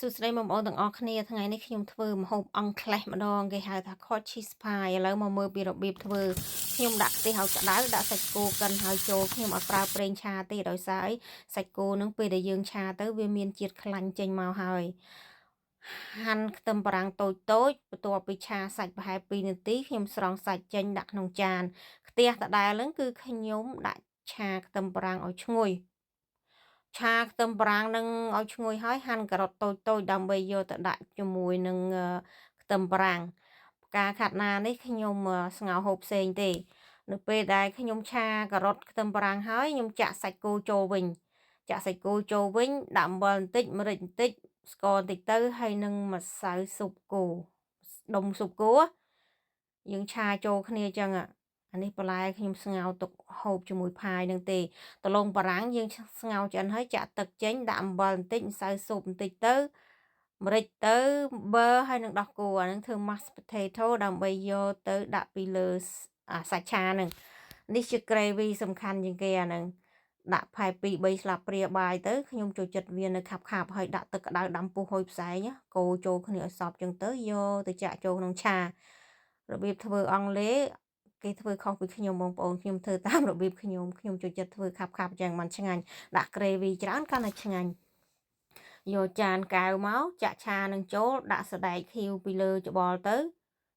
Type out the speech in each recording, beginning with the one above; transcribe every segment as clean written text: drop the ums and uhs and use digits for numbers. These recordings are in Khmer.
សួស្តីបងប្អូនទាំងអស់គ្នាថ្ងៃនេះខ្ញុំធ្វើម្ហូបអង់គ្លេសម្ដងគេហៅថា cod cheese pie ឥឡូវមកមើលពីរបៀបធ្វើខ្ញុំដាក់ខ្ទះឲ្យក្តៅដាក់សាច់គោកិនហើយចូលខ្ញុំអត់ប្រើប្រេងឆាទេដោយសារអីសាច់គោនឹងពេលដែលយើងឆាទៅវាមានជាតិខ្លាញ់ចេញមកហើយហាន់ខ្ទឹមបារាំងតូចតូចបន្ទាប់ពីឆាសាច់ប្រហែល2នាទីខ្ញុំស្រង់សាច់ចេញដាក់ក្នុងចានខ្ទះដដែលហ្នឹងគឺខ្ញុំដាក់ឆាខ្ទឹមបារាំងឲ្យឈ្ងុយឆាខ្ទឹមបារាំងនឹងឲ្យឈ្ងុយហើយហាន់ការ៉ុតតូចៗដើម្បីយកទៅដាក់ជាមួយនឹងខ្ទឹមបារាំងផ្កាខាត់ណានេះខ្ញុំស្ងោរហូបផ្សេងទេនៅពេលដែលខ្ញុំឆាការ៉ុតខ្ទឹមបារាំងហើយខ្ញុំចាក់សាច់គោចូលវិញចាក់សាច់គោចូលវិញដាក់អំបិលបន្តិចម្រេចបន្តិចស្ករបន្តិចទៅហើយនឹងម្សៅស៊ុបគោដុំស៊ុបគោយើងឆាចូលគ្នាអញ្ចឹងអានេះបន្លែខ្ញុំស្ងោរទុកហូបជាមួយផាយនឹងទេដលងបារាំងយើងស្ងោរឆ្អិនហើយចាក់ទឹកចេញដាក់អំបិលបន្តិចម្សៅស៊ុបបន្តិចទៅម្រេចទៅប៊ឺហើយនឹងដោះគោអានឹងធ្វើ mashed potato ដើម្បីយកទៅដាក់ពីលើសាច់ឆានឹងនេះជា gravy សំខាន់ជាងគេអានឹងដាក់ផែ2-3ស្លាបព្រាបាយទៅខ្ញុំចូលចិត្តវានៅខាប់ៗហើយដាក់ទឹកក្តៅដាំពុះហុយផ្សែងកូរចូលគ្នាឲ្យសព្វចឹងទៅយកទៅចាក់ចូលក្នុងឆារបៀបធ្វើអង់គ្លេសគេធ្វើខុសពីខ្ញុំបងប្អូនខ្ញុំធ្វើតាមរបៀបខ្ញុំចូលចិត្តធ្វើខាប់ៗចឹងมันឆ្ងាញ់ដាក់ gravy ច្រើនកាន់តែឆ្ងាញ់យកចានកែវមកចាក់ឆានឹងចូលដាក់សណ្តែកខៀវពីលើច្បល់ទៅស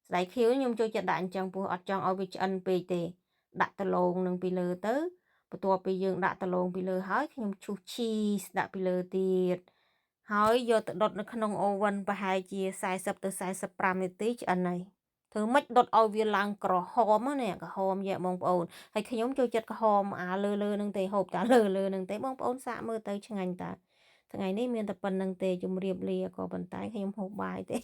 ណ្តែកខៀវខ្ញុំចូលចិត្តដាក់អញ្ចឹងព្រោះអត់ចង់ឲ្យវាឆ្អិនពេកទេដាក់ដលងនឹងពីលើទៅបន្ទាប់ពីយើងដាក់ដលងពីលើហើយខ្ញុំឈូស cheese ដាក់ពីលើទៀតហើយយកទៅដុតនៅក្នុងអូវិនប្រហែលជា40ទៅ45នាទីឆ្អិនហើយធ្វើម៉េចដុតឲ្យវាឡើងក្រហមណាក្រហមយ៉ាបងប្អូនហើយខ្ញុំចូលចិត្តក្រហមអាលើនឹងទេហូបតាលើនឹងទេបងប្អូនសាកមើលទៅឆ្ងាញ់តាថ្ងៃនេះមានតែប៉ុណ្្នឹងទេជម្រាបលាក៏ប៉ុន្តែខ្ញុំហូបបាយទេ